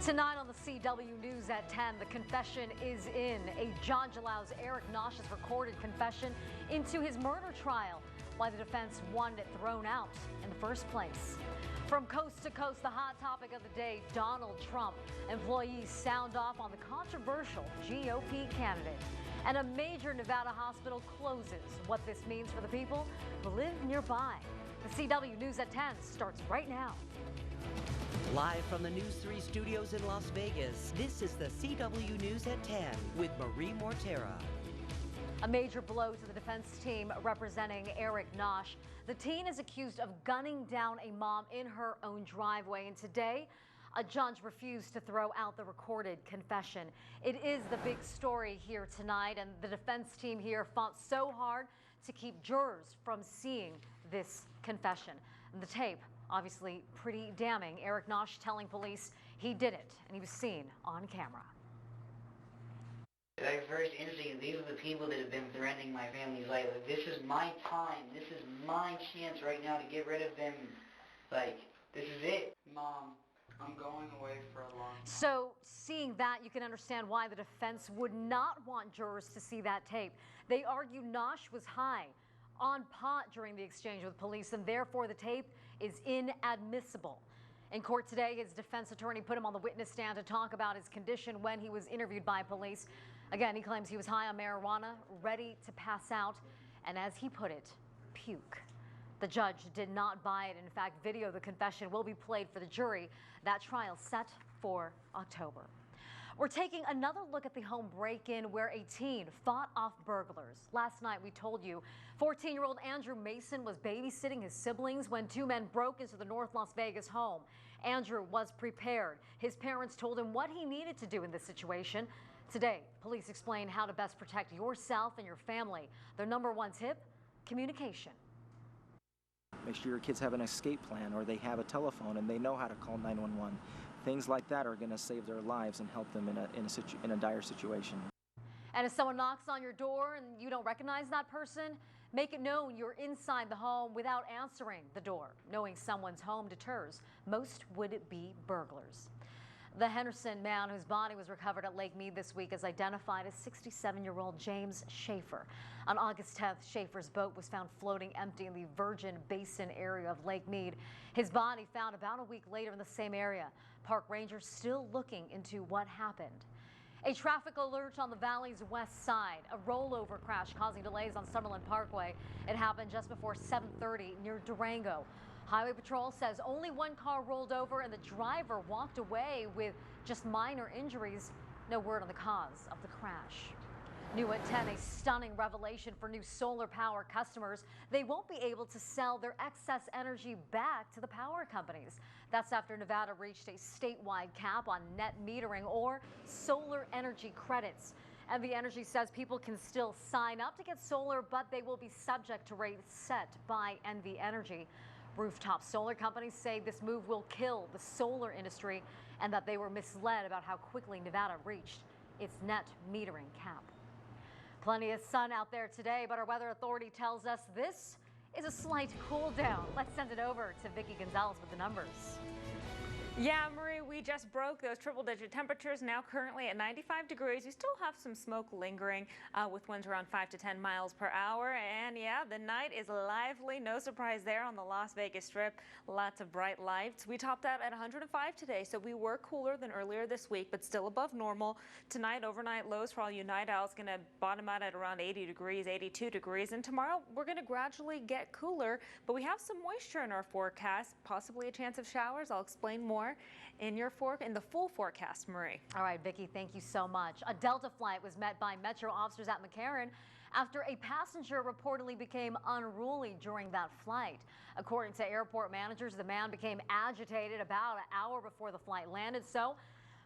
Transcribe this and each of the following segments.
Tonight on the CW News at 10, the confession is in. A judge allows Eric Nosh's recorded confession into his murder trial, why the defense wanted it thrown out in the first place. From coast to coast, the hot topic of the day, Donald Trump. Employees sound off on the controversial GOP candidate. And a major Nevada hospital closes. What this means for the people who live nearby. The CW News at 10 starts right now. Live from the News 3 studios in Las Vegas, this is the CW News at 10 with Marie Mortera. A major blow to the defense team representing Eric Nosh. The teen is accused of gunning down a mom in her own driveway, and today a judge refused to throw out the recorded confession. It is the big story here tonight, and the defense team here fought so hard to keep jurors from seeing this confession. And the tape, obviously pretty damning. Eric Nosh telling police he did it, and he was seen on camera. Like, first instinct, these are the people that have been threatening my family's life. Like, this is my time. This is my chance right now to get rid of them. Like, this is it. Mom, I'm going away for a long time. So, seeing that, you can understand why the defense would not want jurors to see that tape. They argue Nosh was high on pot during the exchange with police, and therefore the tape is inadmissible. In court today, his defense attorney put him on the witness stand to talk about his condition when he was interviewed by police. Again, he claims he was high on marijuana, ready to pass out, and as he put it, puke. The judge did not buy it. In fact, video of the confession will be played for the jury. That trial set for October. We're taking another look at the home break-in where a teen fought off burglars. Last night, we told you 14-year-old Andrew Mason was babysitting his siblings when two men broke into the North Las Vegas home. Andrew was prepared. His parents told him what he needed to do in this situation. Today, police explain how to best protect yourself and your family. Their number one tip, communication. Make sure your kids have an escape plan, or they have a telephone and they know how to call 911. Things like that are going to save their lives and help them in a dire situation. And if someone knocks on your door and you don't recognize that person, make it known you're inside the home without answering the door. Knowing someone's home deters most would-be burglars. The Henderson man whose body was recovered at Lake Mead this week is identified as 67-year-old James Schaefer. On August 10th, Schaefer's boat was found floating empty in the Virgin Basin area of Lake Mead. His body found about a week later in the same area. Park rangers still looking into what happened. A traffic alert on the valley's west side. A rollover crash causing delays on Summerlin Parkway. It happened just before 7:30 near Durango. Highway Patrol says only one car rolled over and the driver walked away with just minor injuries. No word on the cause of the crash. New at 10, a stunning revelation for new solar power customers. They won't be able to sell their excess energy back to the power companies. That's after Nevada reached a statewide cap on net metering or solar energy credits. NV Energy says people can still sign up to get solar, but they will be subject to rates set by NV Energy. Rooftop solar companies say this move will kill the solar industry and that they were misled about how quickly Nevada reached its net metering cap. Plenty of sun out there today, but our weather authority tells us this is a slight cool down. Let's send it over to Vicki Gonzalez with the numbers. Yeah, Marie, we just broke those triple-digit temperatures, now currently at 95 degrees. We still have some smoke lingering with winds around 5 to 10 miles per hour. And yeah, the night is lively. No surprise there on the Las Vegas Strip. Lots of bright lights. We topped out at 105 today, so we were cooler than earlier this week, but still above normal. Tonight, overnight lows for all you night owls going to bottom out at around 80 degrees, 82 degrees. And tomorrow, we're going to gradually get cooler, but we have some moisture in our forecast, possibly a chance of showers. I'll explain more in the full forecast, Marie. All right, Vicki, thank you so much. A Delta flight was met by Metro officers at McCarran after a passenger reportedly became unruly during that flight. According to airport managers, the man became agitated about an hour before the flight landed, so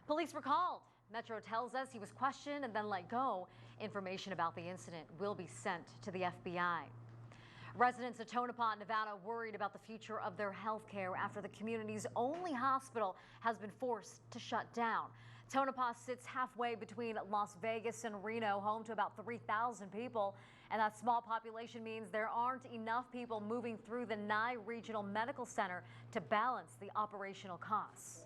police were called. Metro tells us he was questioned and then let go. Information about the incident will be sent to the FBI. Residents of Tonopah, Nevada, worried about the future of their health care after the community's only hospital has been forced to shut down. Tonopah sits halfway between Las Vegas and Reno, home to about 3,000 people. And that small population means there aren't enough people moving through the Nye Regional Medical Center to balance the operational costs.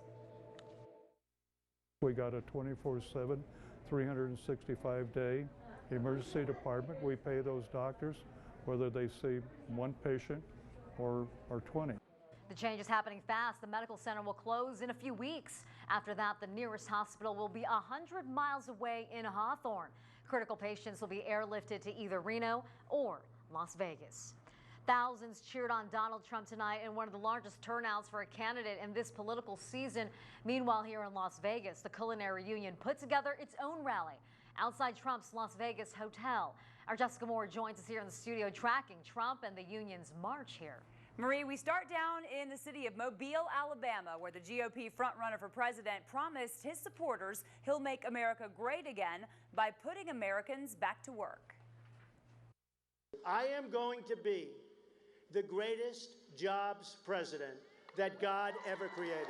We got a 24/7, 365-day emergency department. We pay those doctors whether they see one patient or 20. The change is happening fast. The medical center will close in a few weeks. After that, the nearest hospital will be 100 miles away in Hawthorne. Critical patients will be airlifted to either Reno or Las Vegas. Thousands cheered on Donald Trump tonight in one of the largest turnouts for a candidate in this political season. Meanwhile, here in Las Vegas, the Culinary Union put together its own rally outside Trump's Las Vegas hotel. Our Jessica Moore joins us here in the studio tracking Trump and the union's march here. Marie, we start down in the city of Mobile, Alabama, where the GOP frontrunner for president promised his supporters he'll make America great again by putting Americans back to work. I am going to be the greatest jobs president that God ever created.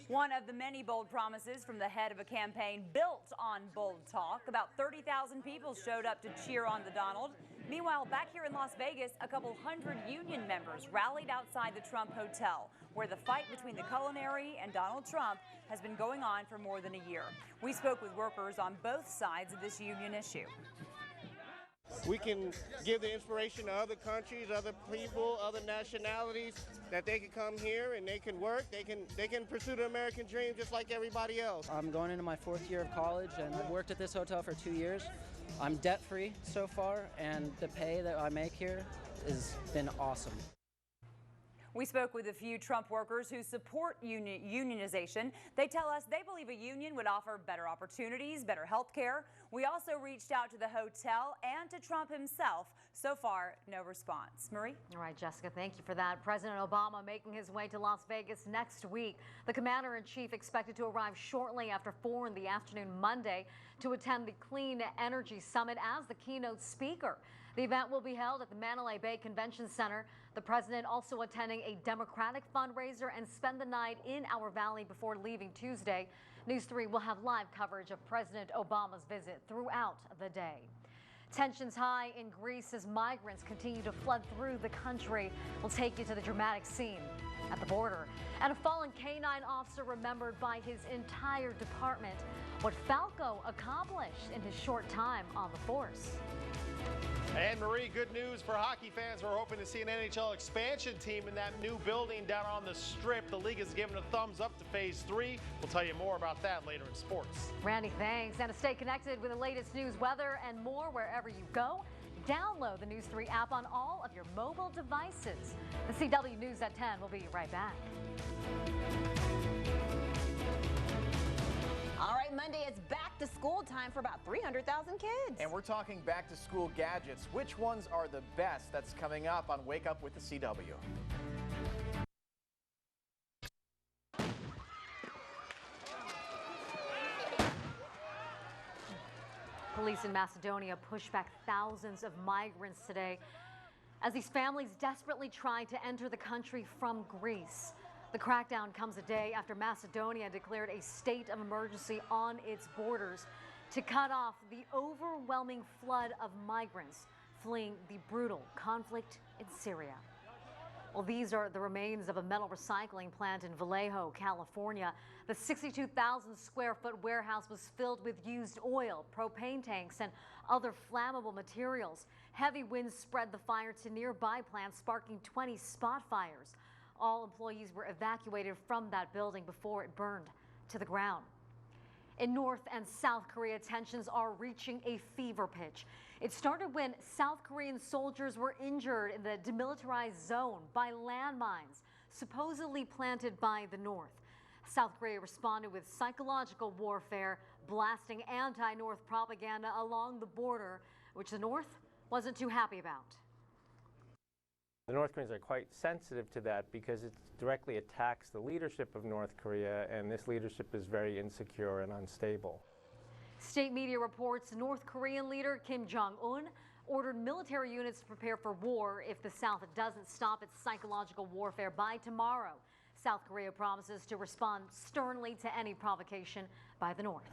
One of the many bold promises from the head of a campaign built on bold talk. About 30,000 people showed up to cheer on the Donald. Meanwhile, back here in Las Vegas, a couple hundred union members rallied outside the Trump Hotel, where the fight between the Culinary and Donald Trump has been going on for more than a year. We spoke with workers on both sides of this union issue. We can give the inspiration to other countries, other people, other nationalities, that they can come here and they can work, they can pursue the American dream just like everybody else. I'm going into my 4th year of college and I've worked at this hotel for 2 years. I'm debt-free so far, and the pay that I make here has been awesome. We spoke with a few Trump workers who support unionization. They tell us they believe a union would offer better opportunities, better health care. We also reached out to the hotel and to Trump himself. So far, no response. Marie? All right, Jessica, thank you for that. President Obama making his way to Las Vegas next week. The commander-in-chief expected to arrive shortly after 4 in the afternoon Monday to attend the Clean Energy Summit as the keynote speaker. The event will be held at the Mandalay Bay Convention Center. The president also attending a Democratic fundraiser and spend the night in our valley before leaving Tuesday. News 3 will have live coverage of President Obama's visit throughout the day. Tensions high in Greece as migrants continue to flood through the country. We'll take you to the dramatic scene at the border. And a fallen K-9 officer remembered by his entire department. What Falco accomplished in his short time on the force. And Marie, good news for hockey fans. We're hoping to see an NHL expansion team in that new building down on the Strip. The league has given a thumbs up to Phase 3. We'll tell you more about that later in sports. Randy, thanks. And to stay connected with the latest news, weather, and more wherever you go, download the News 3 app on all of your mobile devices. The CW News at 10 will be right back. All right, Monday is back to school time for about 300,000 kids. And we're talking back to school gadgets. Which ones are the best? That's coming up on Wake Up with the CW. Police in Macedonia pushed back thousands of migrants today as these families desperately tried to enter the country from Greece. The crackdown comes a day after Macedonia declared a state of emergency on its borders to cut off the overwhelming flood of migrants fleeing the brutal conflict in Syria. Well, these are the remains of a metal recycling plant in Vallejo, California. The 62,000 square foot warehouse was filled with used oil, propane tanks, and other flammable materials. Heavy winds spread the fire to nearby plants, sparking 20 spot fires. All employees were evacuated from that building before it burned to the ground. In North and South Korea, tensions are reaching a fever pitch. It started when South Korean soldiers were injured in the demilitarized zone by landmines, supposedly planted by the North. South Korea responded with psychological warfare, blasting anti-North propaganda along the border, which the North wasn't too happy about. The North Koreans are quite sensitive to that because it directly attacks the leadership of North Korea, and this leadership is very insecure and unstable. State media reports North Korean leader Kim Jong-un ordered military units to prepare for war if the South doesn't stop its psychological warfare by tomorrow. South Korea promises to respond sternly to any provocation by the North.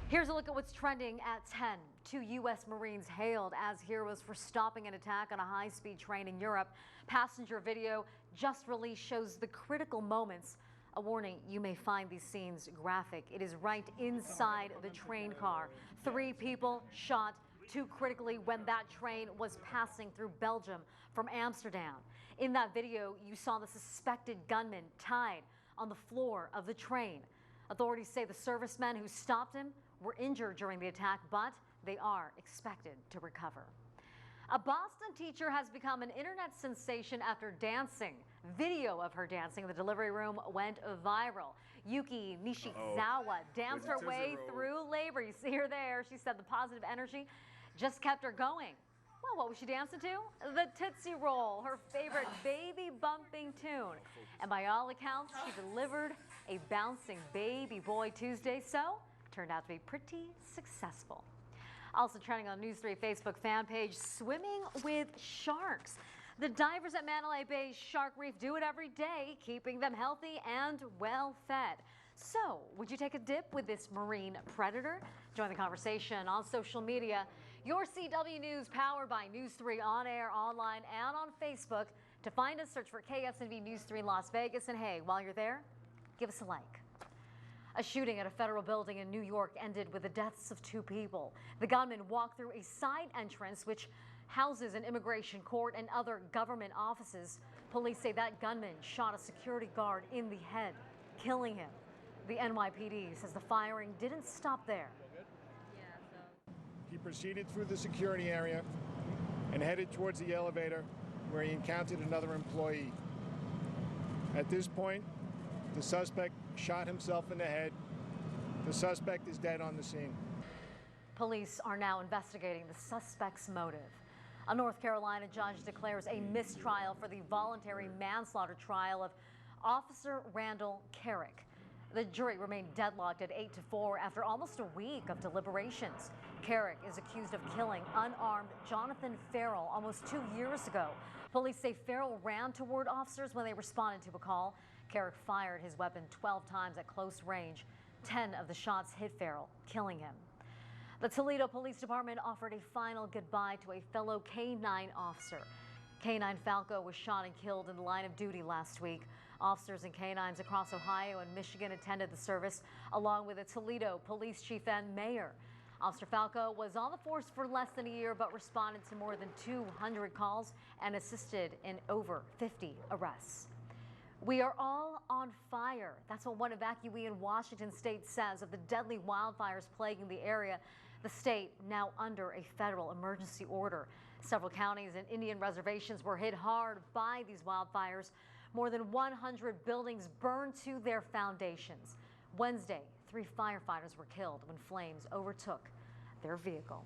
Here's a look at what's trending at 10. 2 U.S. Marines hailed as heroes for stopping an attack on a high-speed train in Europe. Passenger video just released shows the critical moments A warning, you may find these scenes graphic. It is right inside the train car. 3 people shot, 2 critically when that train was passing through Belgium from Amsterdam. In that video, you saw the suspected gunman tied on the floor of the train. Authorities say the servicemen who stopped him were injured during the attack, but they are expected to recover. A Boston teacher has become an internet sensation after dancing. Video of her dancing in the delivery room went viral. Yuki Nishizawa danced her way through labor. You see her there. She said the positive energy just kept her going. Well, what was she dancing to? The Tootsie Roll, her favorite baby bumping tune. And by all accounts, she delivered a bouncing baby boy Tuesday, so turned out to be pretty successful. Also trending on News 3 Facebook fan page, swimming with sharks. The divers at Mandalay Bay's Shark Reef do it every day, keeping them healthy and well fed. So, would you take a dip with this marine predator? Join the conversation on social media. Your CW News, powered by News 3 on air, online, and on Facebook. To find us, search for KSNV News 3 Las Vegas. And hey, while you're there, give us a like. A shooting at a federal building in New York ended with the deaths of 2 people. The gunman walked through a side entrance which houses an immigration court and other government offices. Police say that gunman shot a security guard in the head, killing him. The NYPD says the firing didn't stop there. He proceeded through the security area and headed towards the elevator where he encountered another employee. At this point, the suspect shot himself in the head. The suspect is dead on the scene. Police are now investigating the suspect's motive. A North Carolina judge declares a mistrial for the voluntary manslaughter trial of Officer Randall Carrick. The jury remained deadlocked at 8-4 after almost a week of deliberations. Carrick is accused of killing unarmed Jonathan Farrell almost 2 years ago. Police say Farrell ran toward officers when they responded to a call. Carrick fired his weapon 12 times at close range. 10 of the shots hit Farrell, killing him. The Toledo Police Department offered a final goodbye to a fellow K-9 officer. K-9 Falco was shot and killed in the line of duty last week. Officers and K-9s across Ohio and Michigan attended the service, along with the Toledo police chief and mayor. Officer Falco was on the force for less than a year, but responded to more than 200 calls and assisted in over 50 arrests. We are all on fire. That's what one evacuee in Washington state says of the deadly wildfires plaguing the area. The state now under a federal emergency order. Several counties and Indian reservations were hit hard by these wildfires. More than 100 buildings burned to their foundations. Wednesday, 3 firefighters were killed when flames overtook their vehicle.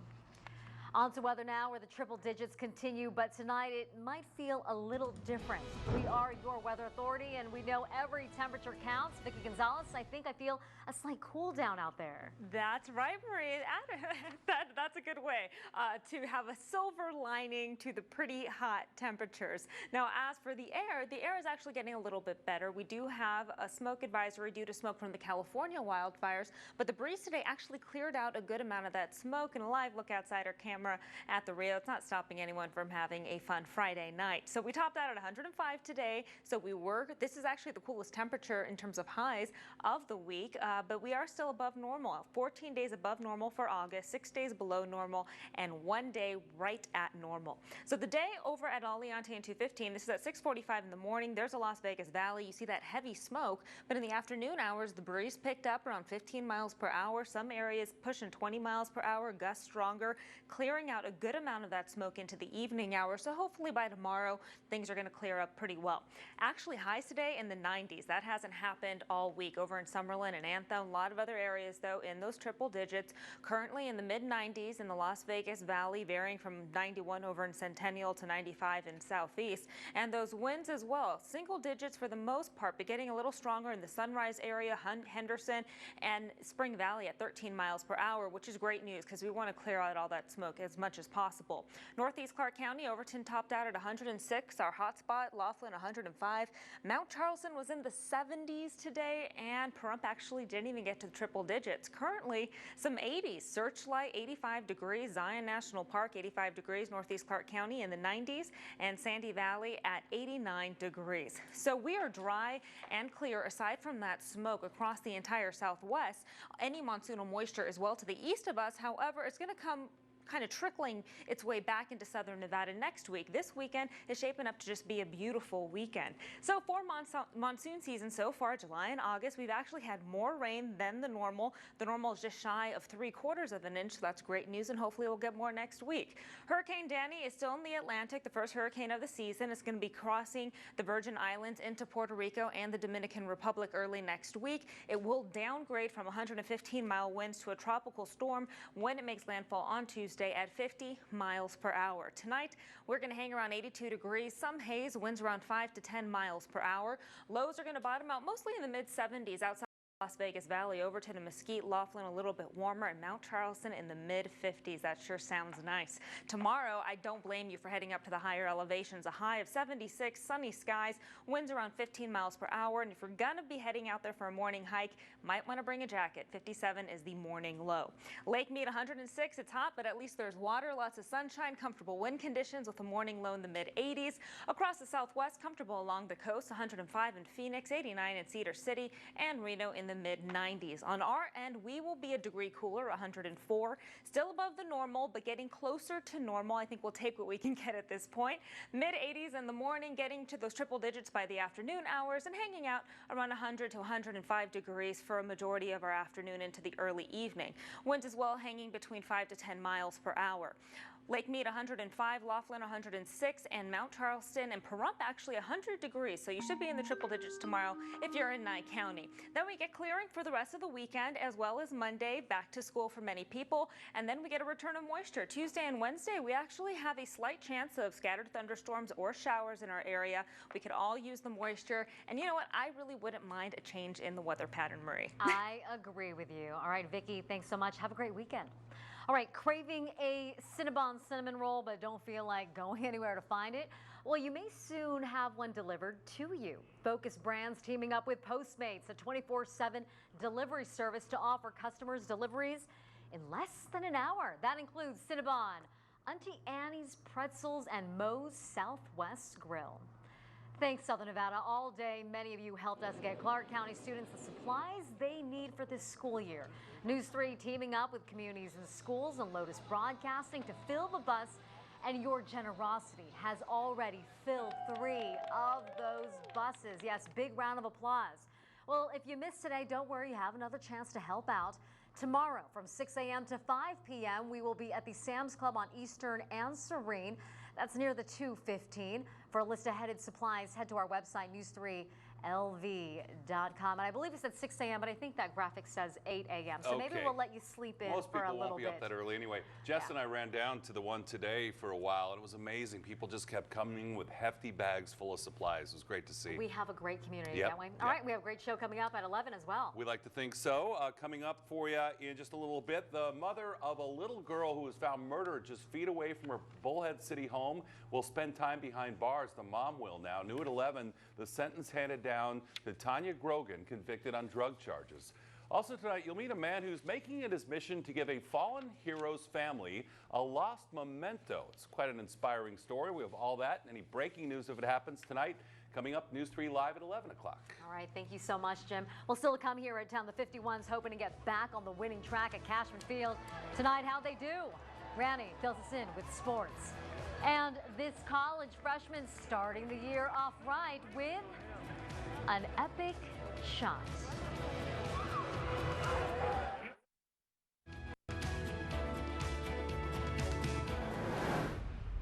On to weather now, where the triple digits continue, but tonight it might feel a little different. We are your weather authority, and we know every temperature counts. Vicki Gonzalez, I think I feel a slight cool down out there. That's right, Marie. That's a good way to have a silver lining to the pretty hot temperatures. Now, as for the air is actually getting a little bit better. We do have a smoke advisory due to smoke from the California wildfires, but the breeze today actually cleared out a good amount of that smoke. And a live look outside our camera at the Rio, it's not stopping anyone from having a fun Friday night. So we topped out at 105 today. So this is actually the coolest temperature in terms of highs of the week, but we are still above normal. 14 days above normal for August, 6 days below normal, and 1 day right at normal. So the day over at Aliante and 215, this is at 6:45 in the morning. There's a Las Vegas Valley. You see that heavy smoke, but in the afternoon hours, the breeze picked up around 15 miles per hour. Some areas pushing 20 miles per hour, gusts stronger, clearing out a good amount of that smoke into the evening hours. So hopefully by tomorrow, things are going to clear up pretty well. Actually, highs today in the 90s. That hasn't happened all week over in Summerlin and Anthem. A lot of other areas, though, in those triple digits. Currently in the mid-90s in the Las Vegas Valley, varying from 91 over in Centennial to 95 in Southeast. And those winds as well, single digits for the most part, but getting a little stronger in the Sunrise area, Henderson, and Spring Valley at 13 miles per hour, which is great news because we want to clear out all that smoke as much as possible. Northeast Clark County, Overton topped out at 106. Our hotspot, Laughlin, 105. Mount Charleston was in the 70s today, and Pahrump actually didn't even get to the triple digits. Currently, some 80s. Searchlight, 85 degrees. Zion National Park, 85 degrees. Northeast Clark County in the 90s, and Sandy Valley at 89 degrees. So we are dry and clear aside from that smoke across the entire Southwest. Any monsoonal moisture as well to the east of us. However, it's going to come kind of trickling its way back into southern Nevada next week. This weekend is shaping up to just be a beautiful weekend. So for monsoon season so far, July and August, we've actually had more rain than the normal. The normal is just shy of 3/4 of an inch, so that's great news, and hopefully we'll get more next week. Hurricane Danny is still in the Atlantic, the first hurricane of the season. It's going to be crossing the Virgin Islands into Puerto Rico and the Dominican Republic early next week. It will downgrade from 115-mile winds to a tropical storm when it makes landfall on Tuesday at 50 miles per hour. Tonight, we're going to hang around 82 degrees, some haze, winds around 5 to 10 miles per hour. Lows are going to bottom out mostly in the mid-70s outside Las Vegas Valley. Overton and Mesquite, Laughlin a little bit warmer, and Mount Charleston in the mid-50s. That sure sounds nice. Tomorrow, I don't blame you for heading up to the higher elevations. A high of 76, sunny skies, winds around 15 miles per hour. And if you're going to be heading out there for a morning hike, might want to bring a jacket. 57 is the morning low. Lake Mead 106, it's hot, but at least there's water, lots of sunshine, comfortable wind conditions with a morning low in the mid-80s. Across the Southwest, comfortable along the coast, 105 in Phoenix, 89 in Cedar City, and Reno in the mid-90s. On our end, we will be a degree cooler, 104, still above the normal, but getting closer to normal. I think we'll take what we can get at this point. Mid-80s in the morning, getting to those triple digits by the afternoon hours, and hanging out around 100 to 105 degrees for a majority of our afternoon into the early evening. Winds as well hanging between 5 to 10 miles per hour. Lake Mead 105, Laughlin 106, and Mount Charleston and Pahrump actually 100 degrees. So you should be in the triple digits tomorrow if you're in Nye County. Then we get clearing for the rest of the weekend, as well as Monday, back to school for many people. And then we get a return of moisture. Tuesday and Wednesday, we actually have a slight chance of scattered thunderstorms or showers in our area. We could all use the moisture. And you know what? I really wouldn't mind a change in the weather pattern, Marie. I agree with you. All right, Vicki, thanks so much. Have a great weekend. All right, craving a Cinnabon cinnamon roll but don't feel like going anywhere to find it? Well, you may soon have one delivered to you. Focus Brands teaming up with Postmates, a 24/7 delivery service to offer customers deliveries in less than an hour. That includes Cinnabon, Auntie Annie's Pretzels, and Moe's Southwest Grill. Thanks, Southern Nevada. All day, many of you helped us get Clark County students the supplies they need for this school year. News 3 teaming up with communities and schools and Lotus Broadcasting to fill the bus, and your generosity has already filled 3 of those buses. Yes, big round of applause. Well, if you missed today, don't worry, you have another chance to help out. Tomorrow from 6 a.m. to 5 p.m., we will be at the Sam's Club on Eastern and Serene. That's near the 215. For a list of headed supplies, head to our website, news3lv.com. And I believe it's at 6 a.m., but I think that graphic says 8 a.m. So maybe we'll let you sleep in for a little bit. Most people won't be up that early anyway. Jess and I ran down to the one today for a while, and it was amazing. People just kept coming with hefty bags full of supplies. It was great to see. We have a great community, don't we? All right, we have a great show coming up at 11 as well. We like to think so. Coming up for you in just a little bit, the mother of a little girl who was found murdered just feet away from her Bullhead City home will spend time behind bars. The mom will now. New at 11, the sentence handed down to Tanya Grogan, convicted on drug charges. Also tonight, you'll meet a man who's making it his mission to give a fallen hero's family a lost memento. It's quite an inspiring story. We have all that and any breaking news if it happens tonight. Coming up, News 3 Live at 11 o'clock. All right, thank you so much, Jim. We'll still come here at town. The 51s hoping to get back on the winning track at Cashman Field. Tonight, how'd they do? Randy fills us in with sports. And this college freshman starting the year off right with an epic shot.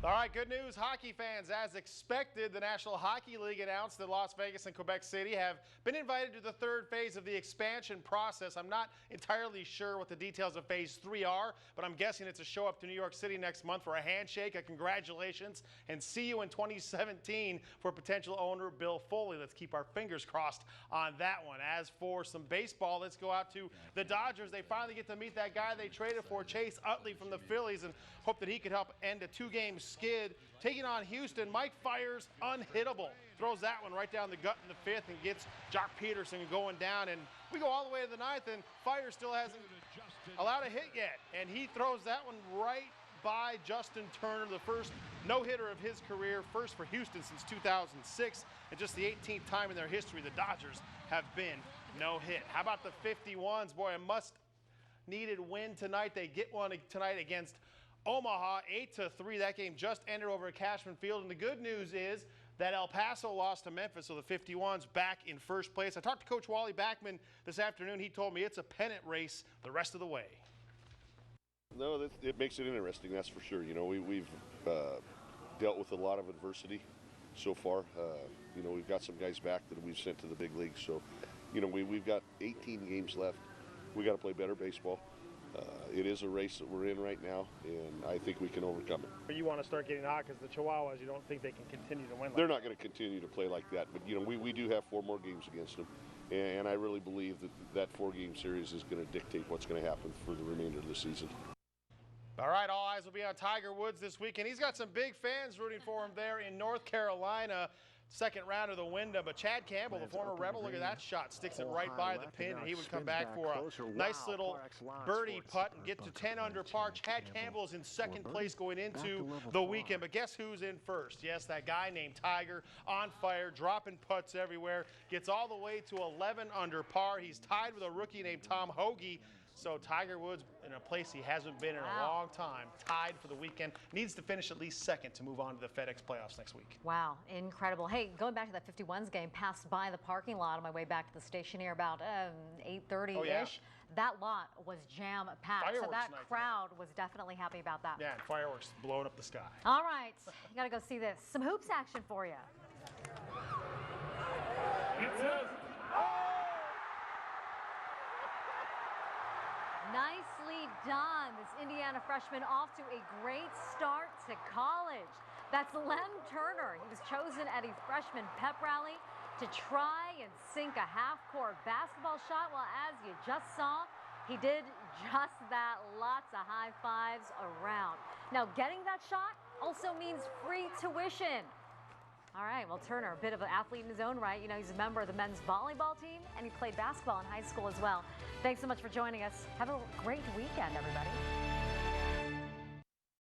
All right. right, good news, hockey fans. As expected, the National Hockey League announced that Las Vegas and Quebec City have been invited to the third phase of the expansion process. I'm not entirely sure what the details of phase 3 are, but I'm guessing it's a show up to New York City next month for a handshake, a congratulations, and see you in 2017 for potential owner Bill Foley. Let's keep our fingers crossed on that one. As for some baseball, let's go out to the Dodgers. They finally get to meet that guy they traded for, Chase Utley from the Phillies, and hope that he could help end a two-game skid. Taking on Houston, Mike Fiers, unhittable. Throws that one right down the gut in the fifth and gets Jock Peterson going down. And we go all the way to the ninth, and Fiers still hasn't allowed a hit yet. And he throws that one right by Justin Turner, the first no-hitter of his career, first for Houston since 2006, and just the 18th time in their history the Dodgers have been no-hit. How about the 51s? Boy, a must-needed win tonight. They get one tonight against Omaha, 8-3. That game just ended over at Cashman Field, and the good news is that El Paso lost to Memphis, so the 51's back in first place. I talked to Coach Wally Backman this afternoon. He told me it's a pennant race the rest of the way. No, it makes it interesting, that's for sure. You know, we've dealt with a lot of adversity so far. You know, we've got some guys back that we've sent to the big leagues, so, you know, we've got 18 games left. We got to play better baseball. It is a race that we're in right now, and I think we can overcome it. You want to start getting hot because the Chihuahuas, you don't think they can continue to win? They're not going to continue to play like that, but, you know, we do have 4 more games against them, and I really believe that 4-game series is going to dictate what's going to happen for the remainder of the season. All right, all eyes will be on Tiger Woods this weekend. He's got some big fans rooting for him there in North Carolina. Second round of the Wyndham, but Chad Campbell, the former Rebel, look at that shot, sticks it right by the pin, and he would come back for a nice little birdie putt and get to 10 under par. Chad Campbell is in second place going into the weekend, but guess who's in first? Yes, that guy named Tiger, on fire, dropping putts everywhere, gets all the way to 11 under par. He's tied with a rookie named Tom Hoagie. So Tiger Woods, in a place he hasn't been in a long time, tied for the weekend, needs to finish at least second to move on to the FedEx playoffs next week. Wow, incredible. Hey, going back to that 51s game, passed by the parking lot on my way back to the station here about 8:30-ish. Oh, yeah. That lot was jam-packed, so that crowd was definitely happy about that. Yeah, and fireworks blowing up the sky. All right, you got to go see this. Some hoops action for you. Nicely done. This Indiana freshman off to a great start to college. That's Lem Turner. He was chosen at a freshman pep rally to try and sink a half-court basketball shot. Well, as you just saw, he did just that. Lots of high fives around. Now, getting that shot also means free tuition. All right, well, Turner, a bit of an athlete in his own right. You know, he's a member of the men's volleyball team, and he played basketball in high school as well. Thanks so much for joining us. Have a great weekend, everybody.